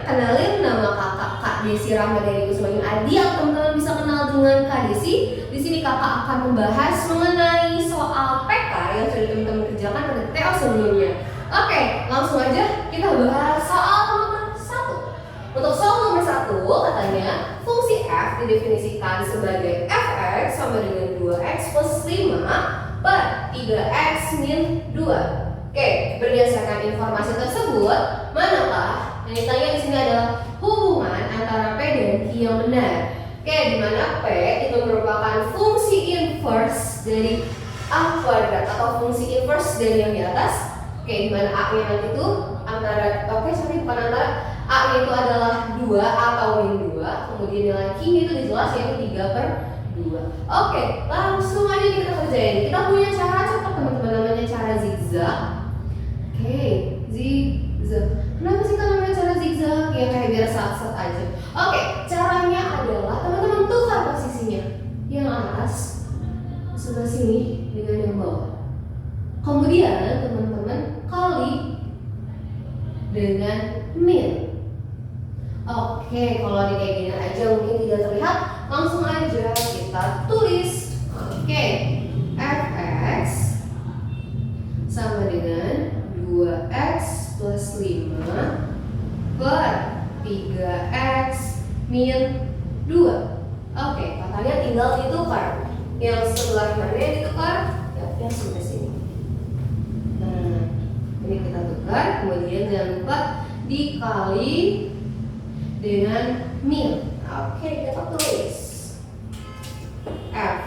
kenalin nama kakak Kak Desi Ramadhani Usmani Adi, atau teman-teman bisa kenal dengan Kak Desi. Di sini kakak akan membahas mengenai soal PK yang sudah teman-teman kerjakan pada TO sebelumnya. Oke, langsung aja kita bahas soal nomor 1. Untuk soal nomor 1 katanya fungsi f didefinisikan sebagai fx sama dengan 2x plus 5 per 3x min 2. Oke, berdasarkan informasi tersebut, manakah yang ditanya di sini adalah hubungan antara P dan Q yang benar. Oke, di mana P itu merupakan fungsi inverse dari A kuadrat atau fungsi inverse dari yang di atas. Oke, di mana A-nya nanti itu bukan antara, A-nya itu adalah 2 atau min 2, kemudian nilai Q-nya itu dijelas yaitu 3/2. Oke, langsung aja kita kerjain. Kita punya cara cepat teman-teman, namanya cara zigzag. Oke, zigzag. Kenapa sih kan namanya cara zigzag? Ya kayak biar sat-sat aja. Oke, caranya adalah teman-teman tukar posisinya. Yang atas sebelah sini dengan yang bawah. Kemudian teman-teman kali dengan min. Oke, kalau di kayak gini aja mungkin tidak terlihat, langsung aja kita tulis. Oke, fx sama dengan 2x plus 5 per 3x min 2. Oke, katanya tinggal ditukar. Yang sebelah mana yang ditukar? Ya, yang sebelah sini. Nah, ini kita tukar, kemudian jangan lupa dikali dengan min. Oke, kita tulis f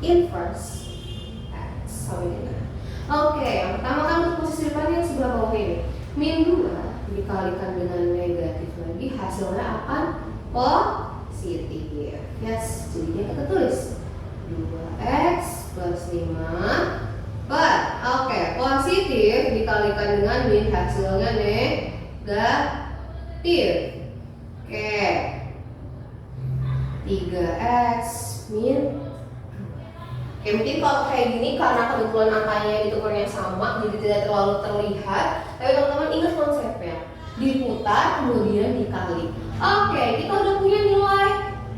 inverse x sama dengan. Oke, yang pertama kan untuk posisi depannya yang sebelah bawah ini. Min 2 dikalikan dengan negatif lagi, hasilnya akan positif. Yes, jadinya kita tulis 2x plus 5 per, oke, positif dikalikan dengan min, hasilnya negatif. Oke, 3x min. Oke, mungkin kalau kayak gini karena kebetulan angkanya ditukarnya sama, jadi tidak terlalu terlihat. Tapi teman-teman ingat konsepnya, diputar kemudian dikali. Oke, kita udah punya nilai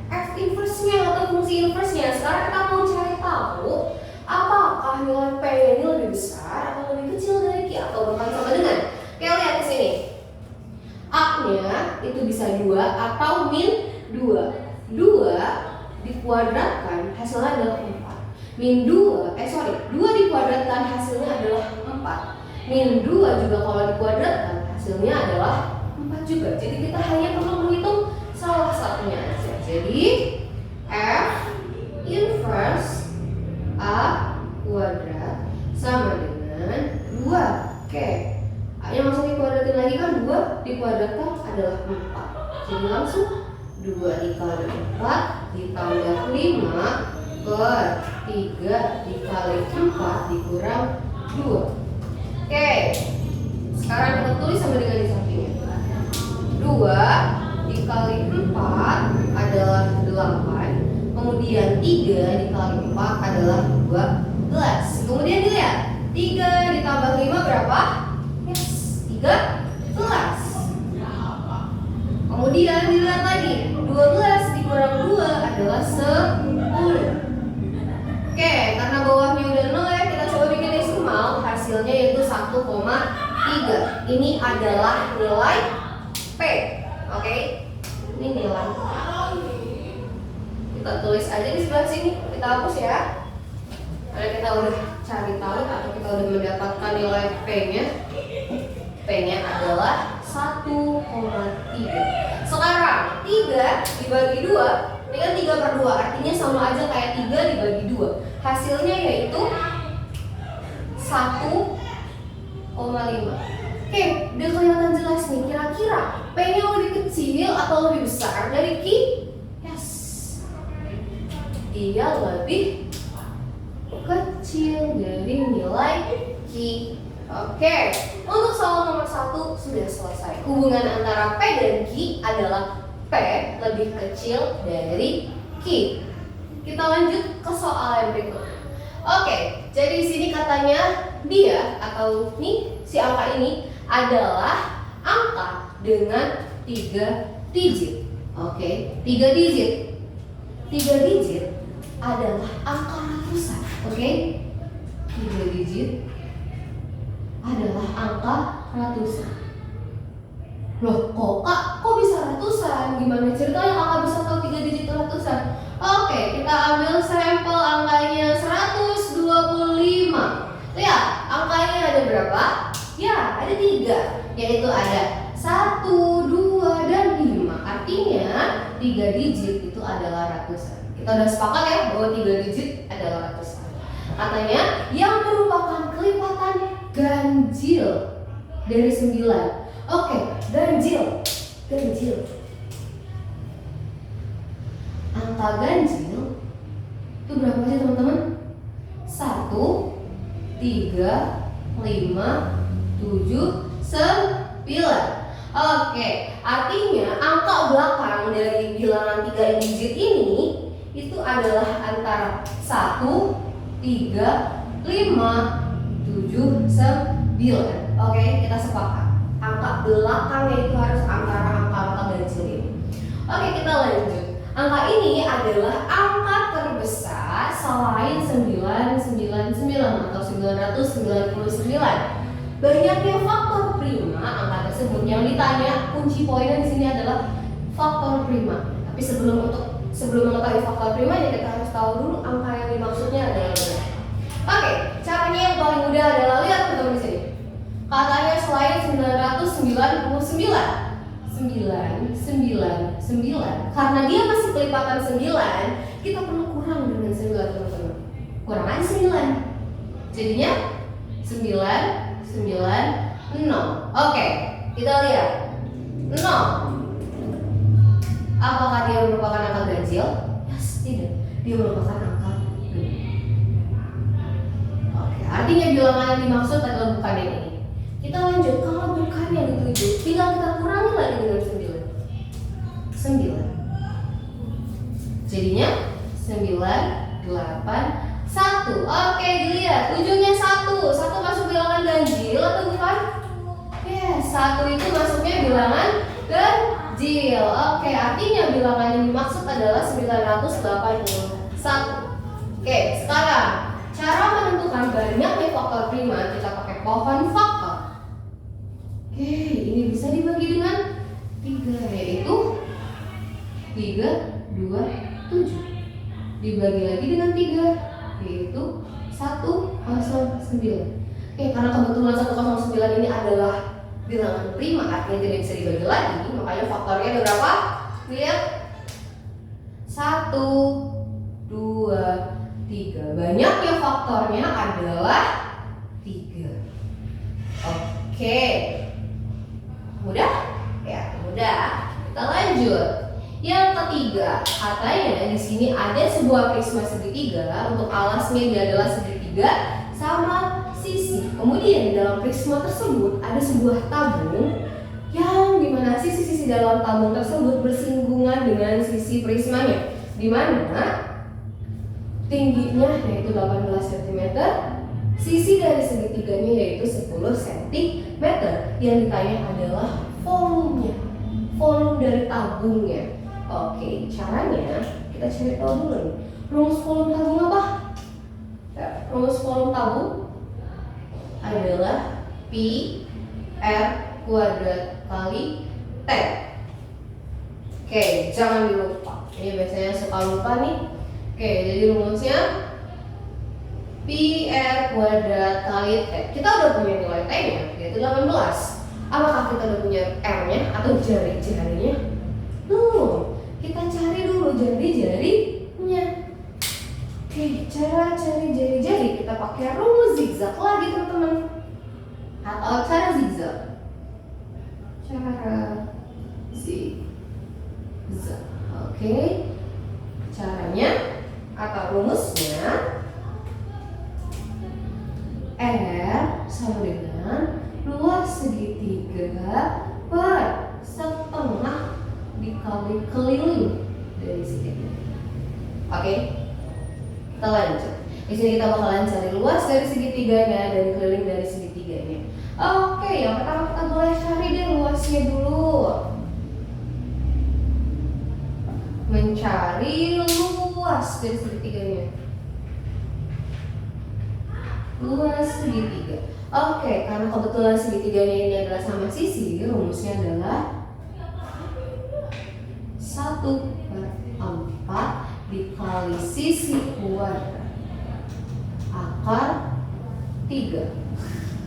f inverse-nya atau fungsi inverse-nya. Sekarang kita mau cari tahu apakah nilai p ini lebih besar atau lebih kecil dari q atau bahkan sama dengan. Oke, lihat di sini. A-nya itu bisa 2 atau min 2. 2 dikuadratkan hasilnya adalah 4. Min 2 dikuadratkan hasilnya adalah 4. Min 2 juga kalau dikuadratkan hasilnya adalah 4 juga. Jadi kita hanya perlu menghitung salah satunya aja. Jadi f inverse a kuadrat sama dengan 2. Oke, A-nya langsung dikuadratin lagi kan, 2 dikuadratkan adalah 4. Jadi langsung 2 dikali 4 ditambah 5 per 3 dikali 4 dikurang 2. Oke, sekarang kita tulis sama dengan di sampingnya. 2 dikali 4 adalah 8. Kemudian 3 dikali 4 adalah 12. Kemudian dilihat, 3 ditambah 5 berapa? Yes, 13. Kemudian dilihat lagi, 12 dikurang 2 adalah 10. Oke, karena bawahnya udah 0 ya, kita coba bikin desimal. Hasilnya yaitu 1,3. Ini adalah nilai P. Oke, ini nilai. Kita tulis aja di sebelah sini. Kita hapus ya. Karena kita udah cari tahu atau kita udah mendapatkan nilai P-nya. P-nya adalah 1,3. Sekarang 3 dibagi 2 ini kan 3/2, artinya sama aja kayak 3 dibagi 2. Hasilnya yaitu 1,5. Oke, udah kelihatan jelas nih. Kira-kira P-nya lebih kecil atau lebih besar dari Q? Yes, dia lebih kecil dari nilai Q. Oke, untuk soal nomor 1 sudah selesai. Hubungan antara P dan Q adalah P lebih kecil dari Q. Kita lanjut ke soal yang berikutnya. Oke, jadi di sini katanya dia atau nih si angka ini adalah angka dengan 3 digit. Oke, 3 digit. 3 digit adalah angka ratusan. Oke, 3 digit adalah angka ratusan. Loh, kok bisa ratusan? Gimana ceritanya kakak bisa tahu 3 digit ratusan? Oke, kita ambil sampel angkanya 125. Lihat, angkanya ada berapa? Ya, ada 3, yaitu ada 1, 2, dan 5. Artinya 3 digit itu adalah ratusan. Kita udah sepakat ya bahwa 3 digit adalah ratusan. Katanya yang merupakan kelipatan ganjil dari 9. Oke, ganjil. Angka ganjil itu berapa sih teman-teman? 1, 3, 5, 7, 9. Oke, artinya angka belakang dari bilangan 3 digit ini itu adalah antara 1, 3, 5, 7, 9. Oke, kita sepakat. Angka belakangnya itu harus antara angka-angka ganjil ini. Oke, kita lanjut. Angka ini adalah angka terbesar selain 999 atau 999. Banyaknya faktor prima angka tersebut. Yang ditanya kunci poinnya di sini adalah faktor prima. Tapi sebelum mengetahui faktor primanya kita harus tahu dulu angka yang dimaksudnya adalah berapa. Oke, caranya yang paling mudah adalah lihat teman-teman di sini. Katanya selain 999. 999. Karena dia masih kelipatan 9, kita perlu kurang dengan 9 teman-teman. Kurang aja 9. Jadinya 990. Oke, kita lihat 0. Apakah dia merupakan angka ganjil? Yes, tidak. Dia merupakan angka genap. Oke, artinya bilangan yang dimaksud adalah bukan yang ini. Kita lanjut, kalau bukan yang dituju, tinggal kita kurangi lagi dengan 9. Jadinya 981. Oke, dilihat ujungnya 1. 1 masuk bilangan ganjil atau bukan? Yes, 1 itu masuknya bilangan ganjil. Oke, artinya bilangan yang dimaksud adalah 981. Oke, sekarang cara menentukan banyaknya faktor prima kita pakai pohon faktor. Oke, ini bisa dibagi dengan 3, yaitu 3, 2, 7. Dibagi lagi dengan 3, yaitu 109. Oke, karena kebetulan 109 ini adalah bilangan prima, artinya tidak bisa dibagi lagi, makanya faktornya ada berapa? Lihat, 1, 2, 3. Banyaknya faktornya adalah 3. Oke, mudah? Ya, mudah. Kita lanjut. Yang ketiga, katanya di sini ada sebuah prisma segitiga. Untuk alasnya dia adalah segitiga sama sisi. Kemudian di dalam prisma tersebut ada sebuah tabung yang dimana sisi-sisi dalam tabung tersebut bersinggungan dengan sisi prismanya. Dimana tingginya yaitu 18 cm, sisi dari segitiganya yaitu 10 cm. Yang ditanya adalah volumenya, volume dari tabungnya. Oke, caranya kita cari tahu dulu nih. Rumus volume tabung apa? Ya, rumus volume tabung adalah Pi R kuadrat kali T. Oke, jangan dilupa. Ini biasanya suka lupa nih. Oke, jadi rumusnya Pi R kuadrat kali T. Kita udah punya nilai T-nya, yaitu 18. Apakah kita udah punya R-nya atau jari-jarinya? Kita cari dulu jari-jarinya. Oke, cara cari jari-jari kita pakai rumus zigzag lagi teman-teman. Atau cara zigzag. Cara zigzag. Oke. Caranya atau rumusnya R sama dengan luas segitiga per setengah dikali keliling dari segitiga. Oke, kita lanjut. Di sini kita bakalan cari luas dari segitiganya dan keliling dari segitiganya. Oke, yang pertama kita boleh cari deh luasnya dulu. Mencari luas dari segitiganya. Luas segitiga. Oke, karena kebetulan segitiganya ini adalah sama sisi, rumusnya adalah 1/4 dikali sisi kuadrat akar 3.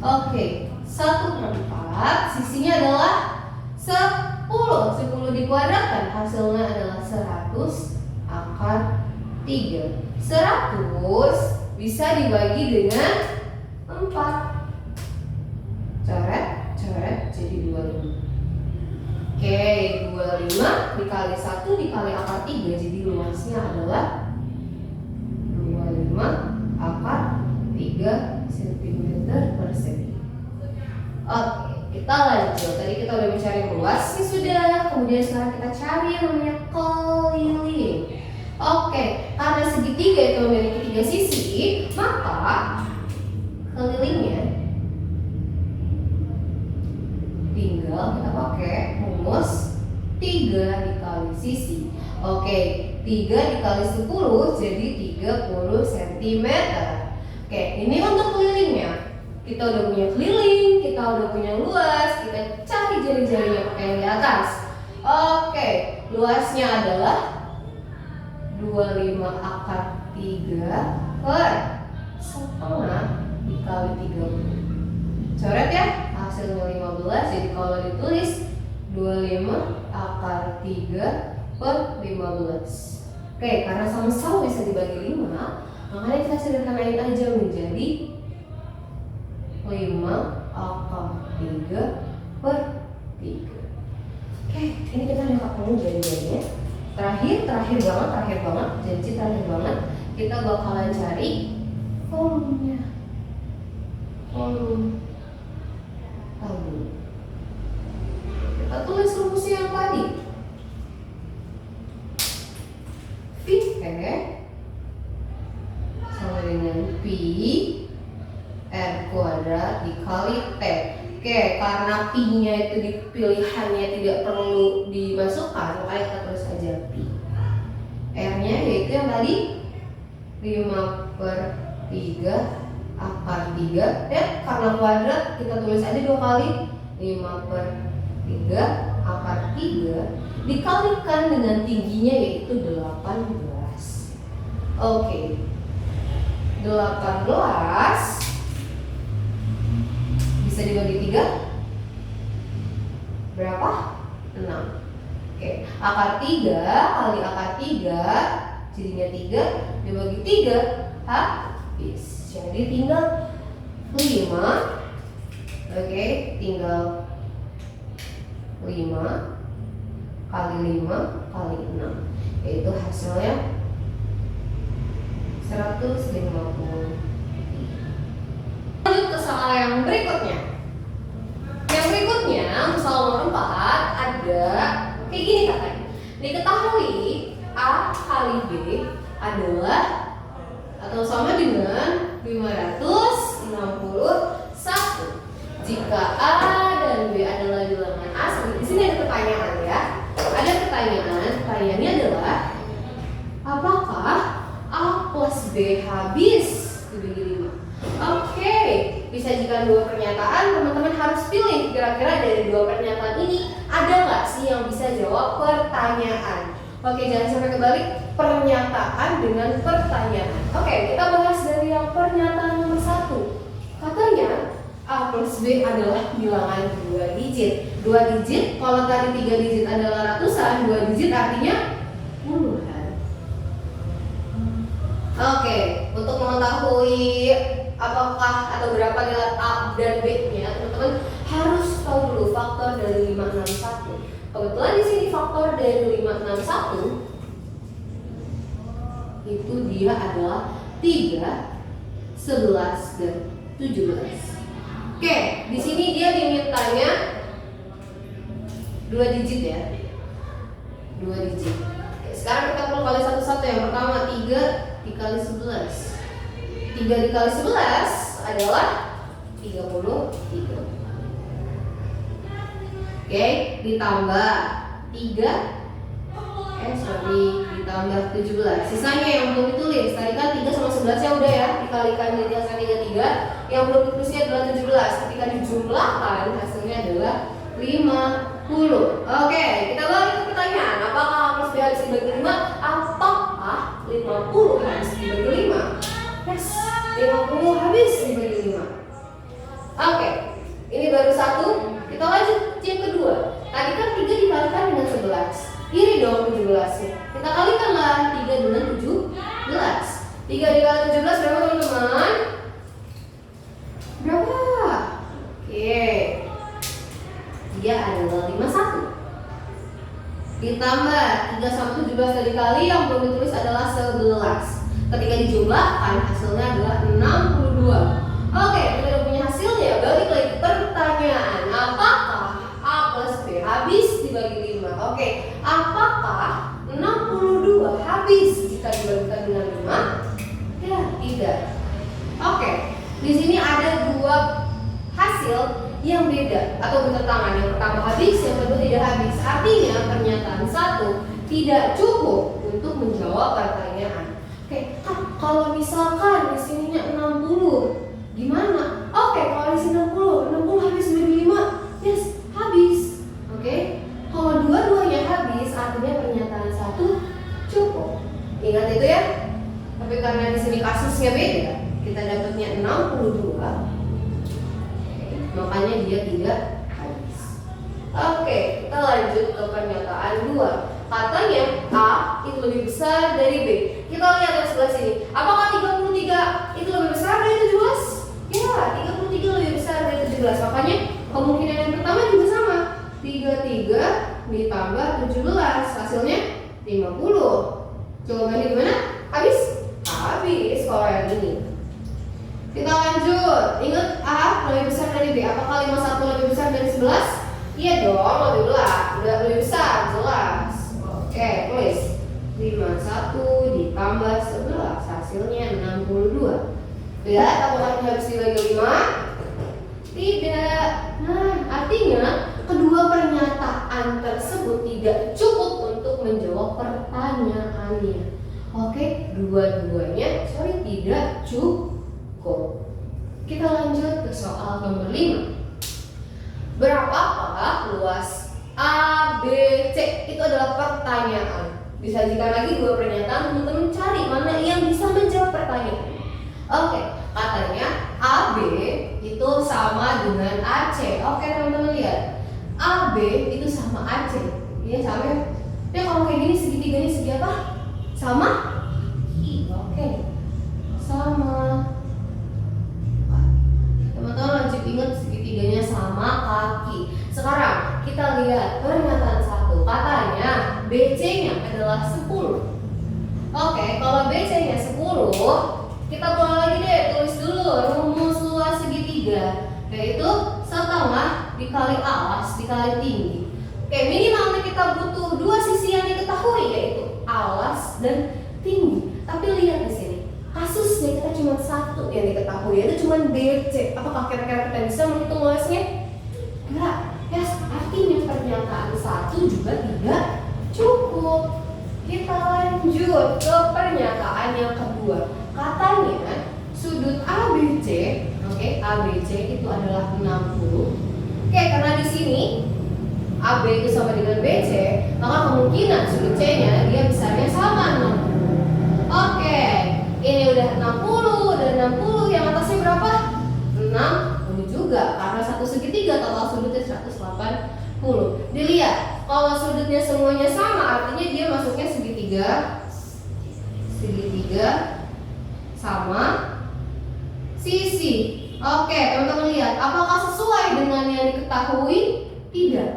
Oke, 1/4 sisinya adalah 10. 10 dikuadratkan hasilnya adalah 100 akar 3. 100 bisa dibagi dengan 4. Coret jadi 25. Oke, 25 dikali 1 dikali akar 3, jadi luasnya adalah 25 akar 3 cm persegi. Oke, kita lanjut. Tadi kita udah mencari luasnya sudah, kemudian sekarang kita cari yang namanya keliling. Oke, karena segitiga itu memiliki 3 sisi, maka kelilingnya tinggal kita pakai rumus 3 dikali sisi. Oke, 3 dikali 10 jadi 30 cm. Oke, ini untuk kelilingnya. Kita udah punya keliling, kita udah punya luas, kita cari jari-jarinya pakai yang di atas. Oke, luasnya adalah 25 akar 3 per setengah dikali 30. Coret ya, hasilnya 15. Jadi kalau ditulis 25 akar 3 per 15. Oke, karena sama-sama bisa dibagi 5, makanya kita sederhanain aja menjadi 5 akar 3 per 3. Oke, ini kita udah ketemu jari-jarinya. Terakhir banget, janji terakhir banget. Kita bakalan cari volumenya. Volume tabung. Kita tulis rumusnya yang tadi. V sama dengan P R kuadrat dikali T. Oke, karena P-nya itu di pilihannya tidak perlu dimasukkan, makanya kita tulis aja P. R-nya yaitu yang tadi 5/3 akar 3. Ya, karena kuadrat kita tulis aja 2 kali. 5/3 akar 3 dikalikan dengan tingginya yaitu 18. Oke, 18 bisa dibagi 3 berapa? 6. Oke, akar 3 kali akar 3 jadinya 3 dibagi 3 habis. Jadi tinggal 5. Oke, tinggal 5 kali 5 kali 6, yaitu hasilnya 150. Lanjut ke soal yang berikutnya. Yang berikutnya, untuk soal nomor 4 ada kayak gini katanya. Diketahui A kali B adalah atau sama dengan 561. Jika A dan B adalah bilangan asli. Di sini ada pertanyaan ya. Ada pertanyaannya adalah apakah A plus B habis dibagi 5? Oke, disajikan 2 pernyataan, teman-teman harus pilih kira-kira dari 2 pernyataan ini ada nggak sih yang bisa jawab pertanyaan. Oke, jangan sampai kebalik pernyataan dengan pertanyaan. Oke, kita bahas dari yang pernyataan nomor 1. Katanya A plus B adalah bilangan 2 digit. 2 digit, kalau tadi 3 digit adalah ratusan, 2 digit artinya puluhan. Oke, untuk mengetahui apakah atau berapa nilai A dan B-nya, teman-teman harus tahu dulu faktor dari 561. Kebetulan di sini faktor dari 561 itu dia adalah 3, 11 dan 17. Oke, di sini dia dimintanya 2 digit ya. 2 digit. Oke, sekarang kita perlu kali satu-satu. Yang pertama 3 dikali 11. 3 dikali 11 adalah 33. Oke, ditambah 3 ditambah 17. Sisanya yang belum ditulis. Tadi kan 3 sama 11 ya udah ya, dikalikan jadi hasilnya 33. Yang belum ditulisnya adalah 17. Ketika dijumlahkan hasilnya adalah 50. Oke, kita balik ke pertanyaan. Apakah A plus B habis dibagi 5? Apakah 50 habis dibagi 5? Yes, 50 habis dibagi 5. Oke, ini baru satu. Kita lanjut yang kedua. Tadi kan 3 dikalikan dengan 11. Ini dong 17-nya. Kita kalikanlah 3 dengan 17. 3 dikali 17 berapa teman-teman? Berapa? Oke. Dia adalah 51. Ditambah 3 sama 17 kali kali yang belum ditulis adalah 11. Ketika dijumlahkan hasilnya adalah 62. Oke, kita udah punya hasilnya. Balik lagi ke pertanyaan. Apakah A plus B habis dibagi 5? Oke, apakah 62 habis jika dibagikan dengan 5? Ya, tidak. Oke, di sini ada dua hasil yang beda atau bertentangan. Yang pertama habis, yang kedua tidak habis. Artinya pernyataan satu tidak cukup untuk menjawab pertanyaan. Oke, kalau misalkan di sininya 60, gimana? Oke, kalau di sini 60 habis bagi 5, yes, habis. Oke, kalau dua-duanya habis, artinya pernyataan satu cukup. Ingat itu ya. Tapi karena di sini kasusnya beda, kita dapatnya 62. Makanya dia tidak habis. Oke, kita lanjut ke pernyataan 2. Katanya A itu lebih besar dari B. Kita lihat yang sebelah sini. Apakah 33 itu lebih besar dari 17? Ya, 33 lebih besar dari 17. Makanya kemungkinan yang pertama juga sama. 33 ditambah 17 hasilnya 50. Jawabannya gimana? Habis? Habis kalau yang ini. Kita lanjut. Ingat A lebih besar dari B. Apakah 51 lebih besar dari 11? Iya dong, lebih besar, jelas. Oke, tulis 51 ditambah 11 hasilnya 62. Lihat apakah ini habis dibagi 5? Tidak. Nah, artinya kedua pernyataan tersebut tidak cukup untuk menjawab pertanyaannya. Oke, dua-duanya tidak cukup. Kita lanjut ke soal nomor 5. Berapakah luas A, B, C? Itu adalah pertanyaan. Disajikan lagi dua pernyataan, teman-teman cari mana yang bisa menjawab pertanyaan. Oke, katanya AB itu sama dengan AC. Oke, teman-teman lihat. AB itu sama AC. Iya, sama ya? Ya kalau kayak gini segitiganya segi apa? Sama? Oke. Sama. Teman-teman wajib ingat segitiganya sama kaki. Sekarang kita lihat pernyataan 1. Katanya BC-nya adalah 10. Oke, kalau BC-nya 10, kita pulang lagi deh, tulis dulu rumus luas segitiga, yaitu setengah dikali alas dikali tinggi. Oke, minimalnya kita butuh dua sisi yang diketahui, yaitu alas dan tinggi. Tapi lihat di sini, kasusnya kita cuma satu yang diketahui, yaitu cuma BC. Apakah kira-kira kita bisa menghitung luasnya? Enggak. Yes, artinya pernyataan 1 juga tidak cukup. Kita lanjut ke pernyataan yang kedua. Katanya sudut ABC, oke, ABC itu adalah 60. Oke, karena di sini AB itu sama dengan BC, maka kemungkinan sudut C-nya dia besarnya sama 60. Oke, ini udah 60 dan 60, yang atasnya berapa? 60 juga, karena satu segitiga total sudutnya 180. Dilihat, kalau sudutnya semuanya sama, artinya dia masuknya segitiga sama sisi. Oke, teman-teman lihat, apakah sesuai dengan yang diketahui? Tidak.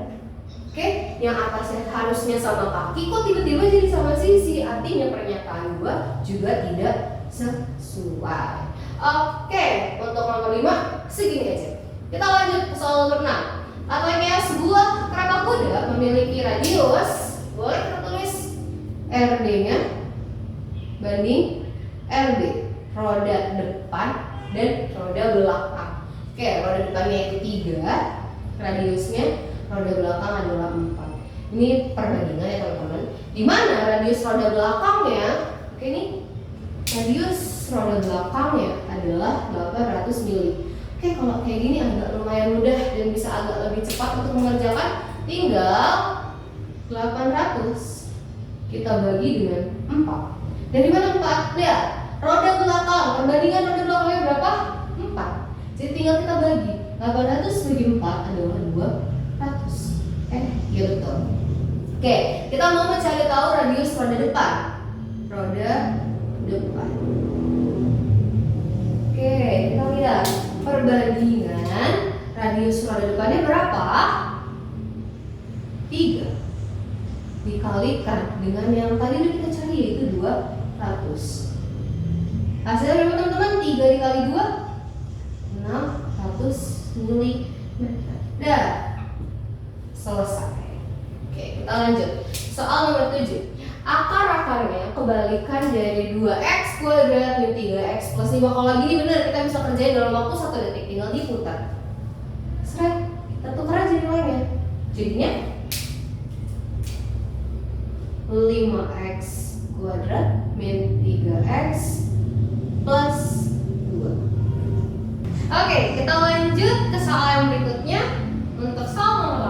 Oke, yang atasnya harusnya sama kaki, kok tiba-tiba jadi sama sisi? Artinya pernyataan 2 juga tidak sesuai. Oke, untuk nomor 5 segini aja. Kita lanjut ke soal nomor 6. Katanya sebuah kereta kuda memiliki radius, boleh kita tulis RD-nya banding RB, roda depan dan roda belakang. Oke, roda depannya itu 3, radiusnya, roda belakang adalah 4. Ini perbandingan ya teman-teman. Dimana radius roda belakangnya, oke nih, radius roda belakangnya adalah 800 mili. Oke, kalau kayak gini agak lumayan mudah dan bisa agak lebih cepat untuk mengerjakan. Tinggal 800 kita bagi dengan 4. Dari mana 4? Lihat, roda belakang, perbandingan roda belakangnya berapa? 4. Jadi tinggal kita bagi. 800 bagi 4 adalah 200. Iya betul. Oke, kita mau mencari tahu radius roda depan. Roda depan. Oke, kita lihat perbandingan radius roda depannya berapa? 3 dikalikan dengan yang tadi udah kita cari, yaitu 200. Hasilnya berapa teman-teman? 3 dikali 2 600 mili. Dah selesai. Oke, kita lanjut. Soal nomor 7. Akar-akarnya kebalikan dari 2x kuadrat min 3x plus 5. Kalau gini bener, kita bisa kerjain dalam waktu 1 detik, tinggal diputar. Seret, kita tukar aja nilainya. Jadinya 5x kuadrat min 3x plus 2. Oke, kita lanjut ke soal yang berikutnya. Untuk soal nomor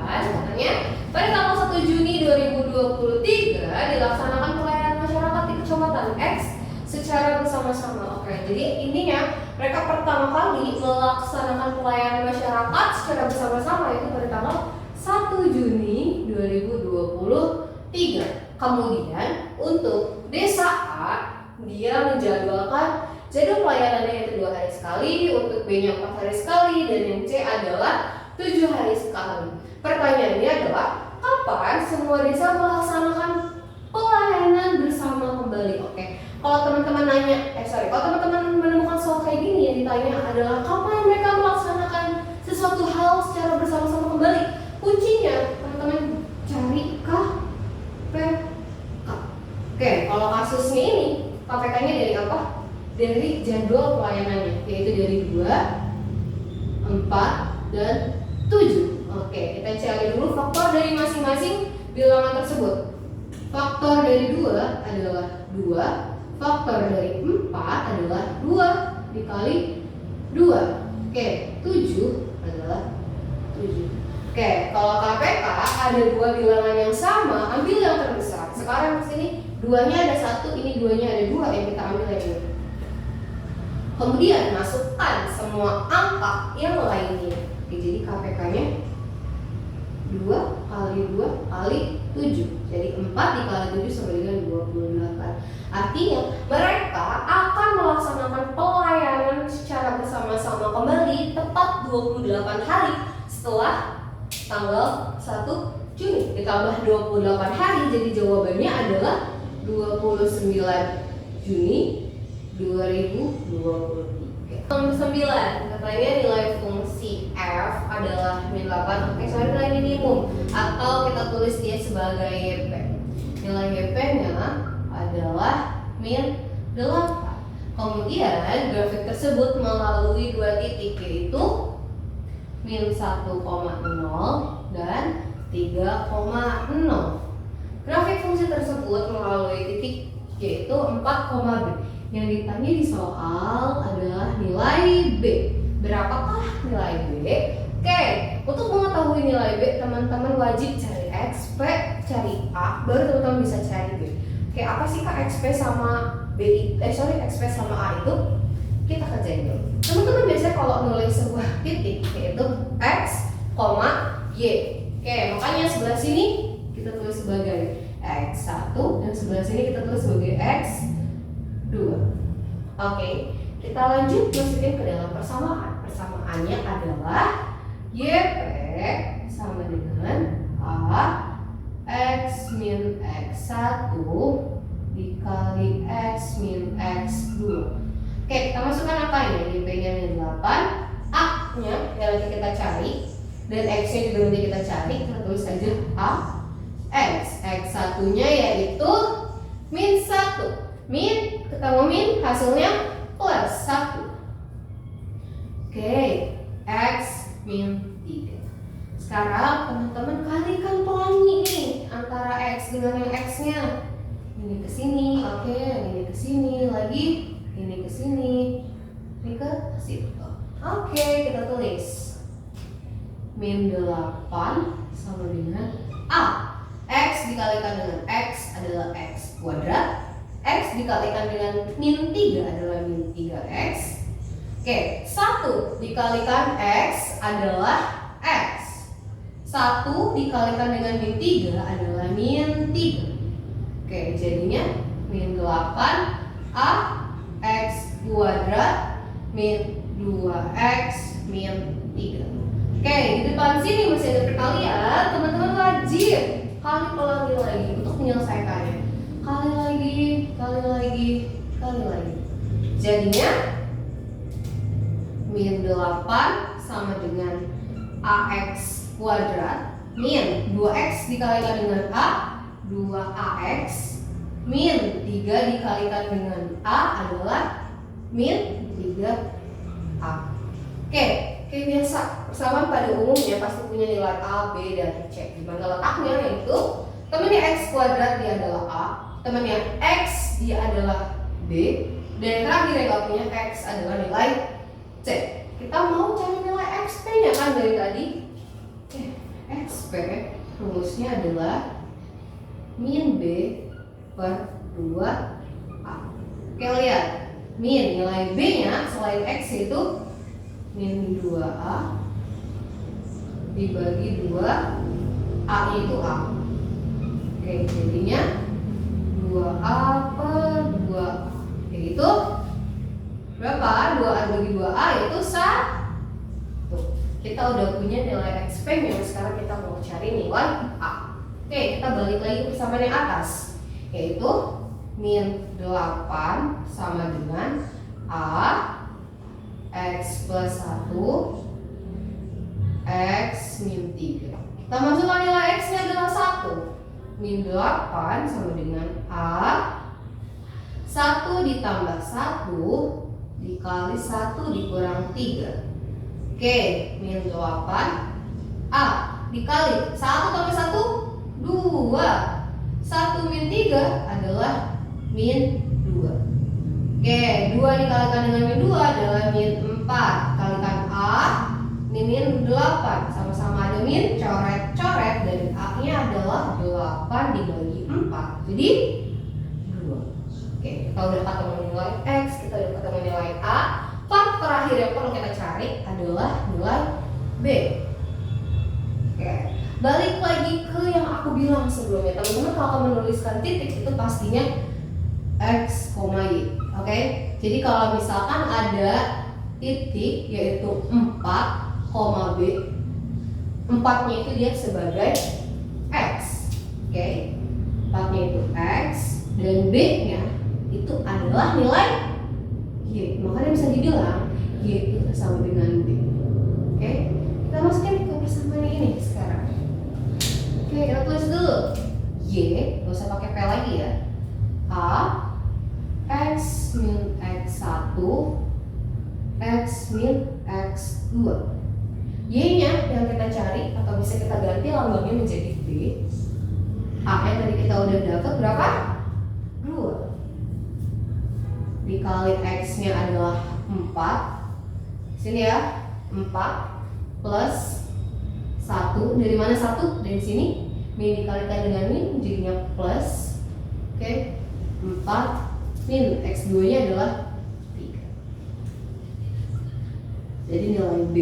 8, katanya pada tanggal 1 Juni 2023 dilaksanakan pelayanan masyarakat di Kecamatan X secara bersama-sama. Oke, jadi intinya mereka pertama kali melaksanakan pelayanan masyarakat secara bersama-sama itu pada tanggal 1 Juni 2023. Kemudian untuk desa A, dia menjadwalkan jadwal pelayanannya yaitu 2 hari sekali, untuk B-nya 4 hari sekali, dan yang C adalah 7 hari sekali. Pertanyaannya adalah kapan semua desa melaksanakan pelayanan bersama kembali? Oke, kalau teman-teman kalau teman-teman menemukan soal kayak gini yang ditanya adalah kapan mereka melaksanakan sesuatu hal secara bersama-sama kembali, kuncinya teman-teman cari KPK. Oke, kalau kasusnya ini KPK-nya dari apa? Dari jadwal pelayanannya, yaitu dari 2, 4, dan 7. Oke, kita cari dulu faktor dari masing-masing bilangan tersebut. Faktor dari 2 adalah 2, faktor dari 4 adalah 2 dikali 2. Oke, 7 adalah 7. Oke, kalau KPK ada 2 bilangan yang sama, ambil yang terbesar. Sekarang di sini 2-nya ada 1, ini 2-nya ada 2, yang kita ambil yang ini. Kemudian masukkan semua angka yang lainnya. Oke, jadi KPK-nya 2 kali 2 kali 7. Jadi 4 dikali 7 sama dengan 28. Artinya mereka akan melaksanakan pelayanan secara bersama-sama kembali tepat 28 hari setelah tanggal 1 Juni. Ditambah 28 hari, jadi jawabannya adalah 29 Juni 2023. Nomor 9, katanya nilai fungsi f adalah min 8. Oke, sorry, nilai minimum atau kita tulis dia sebagai YP. Nilai YP-nya adalah min 8. Kemudian grafik tersebut melalui 2 titik, yaitu min 1,0 dan 3,0. Grafik fungsi tersebut melalui titik yaitu 4, B. Yang ditanya di soal adalah nilai B. Berapakah nilai B? Oke, untuk mengetahui nilai B, teman-teman wajib cari X, P, cari A, baru teman-teman bisa cari B. Oke, apa sih Kak XP sama XP sama A itu? Kita kerjain dulu. Teman-teman biasanya kalau nulis sebuah titik yaitu X, Y. Oke, makanya sebelah sini kita tulis sebagai X1 dan sebelah sini kita tulis sebagai X2. Oke, kita lanjut masukin ke dalam persamaan. Persamaannya adalah YP sama dengan A X min X1 dikali X min X2. Oke, kita masukkan angkanya. YP-nya min 8, A-nya yang nanti kita cari, dan X-nya juga nanti kita cari. Kita tulis saja A X. X1-nya yaitu min 1. Min, ketemu min, hasilnya plus 1. Oke, X min 3. Sekarang teman-teman kalikan pelangi nih antara X dengan yang X-nya. Ini ke sini, oke, ini ke sini, lagi ini ke sini, ini ke situ. Oke, kita tulis min 8 sama dengan A. X dikalikan dengan X adalah X kuadrat. X dikalikan dengan min 3 adalah min 3X. Oke, 1 dikalikan X adalah X. 1 dikalikan dengan min 3 adalah min 3. Oke, jadinya min 8 A X kuadrat min 2X min 3. Oke, di depan sini masih ada perkalian. Teman-teman wajib kali pelangi lagi untuk menyelesaikannya. Kali lagi, kali lagi, kali lagi. Jadinya min 8 sama dengan AX kuadrat min 2X dikalikan dengan A 2AX min 3 dikalikan dengan A adalah min 3A. Oke, kayak biasa persamaan pada umumnya pasti punya nilai A, B, dan C. Gimana letaknya? Yaitu temannya X kuadrat dia adalah A, temannya X dia adalah B, dan yang terakhir yang gak punya X adalah nilai C. Kita mau cari nilai XP nya kan dari tadi. XP rumusnya adalah min B per 2A. Oke, lihat min nilai B nya selain X itu min 2A dibagi 2, A itu A. Oke, jadinya 2A per 2A yaitu berapa? 2A bagi 2A yaitu 1. Kita udah punya nilai XP nya. Sekarang kita mau cari nilai A. Oke, kita balik lagi ke persamaan yang atas, yaitu min 8 sama dengan A X plus 1 X min 3. Kita masukkan nilai X nya adalah 1. Min 8 sama dengan A 1 ditambah 1 dikali 1 dikurang 3. Oke, min 8 A dikali 1 tambah 1 2. 1 min 3 adalah min 2. Oke, 2 dikalikan dengan min 2 adalah min 4. Kalikan A, ini min 8. Sama-sama ada min, coret-coret. Dan A nya adalah 8 dibagi 4. Jadi 2. Oke, kita udah ketemu nilai X, kita udah ketemu nilai A. Part terakhir yang perlu kita cari adalah nilai B. Oke, balik lagi ke yang aku bilang sebelumnya. Teman-teman kalau menuliskan titik itu pastinya X, Y. Oke, jadi kalau misalkan ada titik yaitu 4, B, 4-nya itu dia sebagai X. Oke, 4-nya itu X dan B-nya itu adalah nilai Y. Makanya bisa dibilang Y itu sama dengan B. Oke, kita masukin ke persamaan ini sekarang. Oke, kita tulis dulu Y, gak usah pakai P lagi ya. A X min X1 X min X2. Y-nya yang kita cari atau bisa kita ganti lambangnya menjadi B. A-nya tadi kita udah dapat berapa? 2. Dikali X-nya adalah 4. Sini ya, 4 plus 1. Dari mana 1? Dari sini. Min dikalikan dengan min jadinya plus. Oke, 4 min X2 nya adalah 3. Jadi nilai B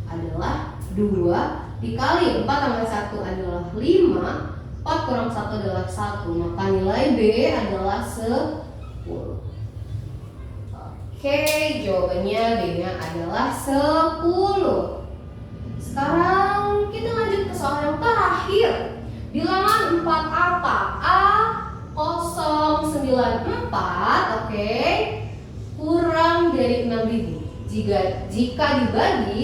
adalah 2 dikali 4 tambah 1 adalah 5. 4 kurang 1 adalah 1. Maka nilai B adalah 10. Oke, jawabannya B nya adalah 10. Sekarang kita lanjut ke soal yang terakhir. Bilangan 4 apa? A 094, oke, kurang dari 6.000. Jika dibagi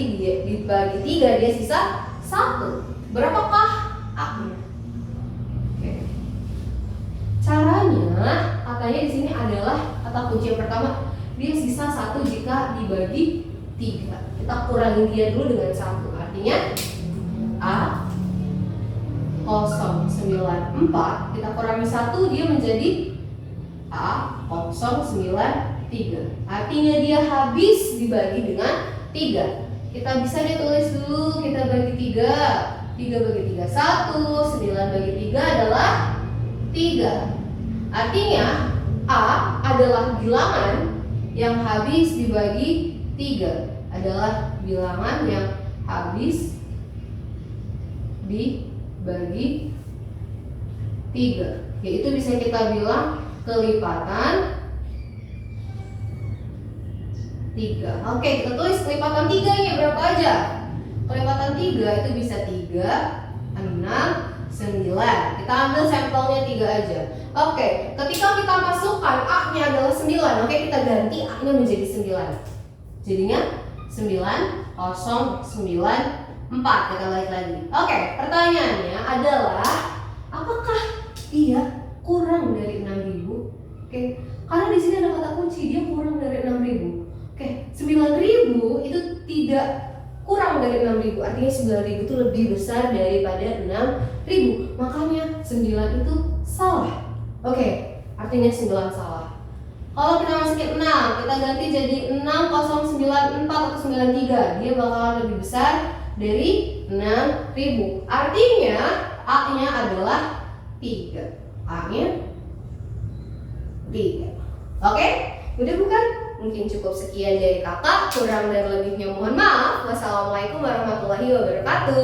3 dia sisa 1. Berapakah A-nya? Oke. Caranya, katanya di sini adalah kata kunci yang pertama, dia sisa 1 jika dibagi 3. Kita kurangi dia dulu dengan 1. Artinya A A094, kita kurangi 1, dia menjadi A093. Artinya dia habis dibagi dengan 3. Kita bisa ditulis dulu, kita bagi 3. 3 bagi 3 1, 9 bagi 3 adalah 3. Artinya A adalah bilangan yang habis dibagi 3. Adalah bilangan yang habis dibagi 3. Yaitu bisa kita bilang kelipatan 3. Oke, kita tulis kelipatan 3-nya berapa aja? Kelipatan 3 itu bisa 3, 6, 9. Kita ambil sampelnya 3 aja. Oke, ketika kita masukkan A-nya adalah 9, oke, kita ganti A-nya menjadi 9. Jadinya 9094. Kita balik lagi. Oke, pertanyaannya adalah apakah dia kurang dari 6.000? Oke, karena di sini ada kata kunci, dia kurang dari 6.000. Oke, 9.000 itu tidak kurang dari 6.000. Artinya 9.000 itu lebih besar daripada 6.000. Makanya 9 itu salah. Oke, artinya 9 salah. Kalau kita masukin 6, kita ganti jadi 6094 atau 93. Dia bakalan lebih besar dari 6.000. Artinya A-nya adalah 3. A-nya 3. Oke? Udah bukan? Mungkin cukup sekian dari kakak. Kurang dan lebihnya mohon maaf. Wassalamualaikum warahmatullahi wabarakatuh.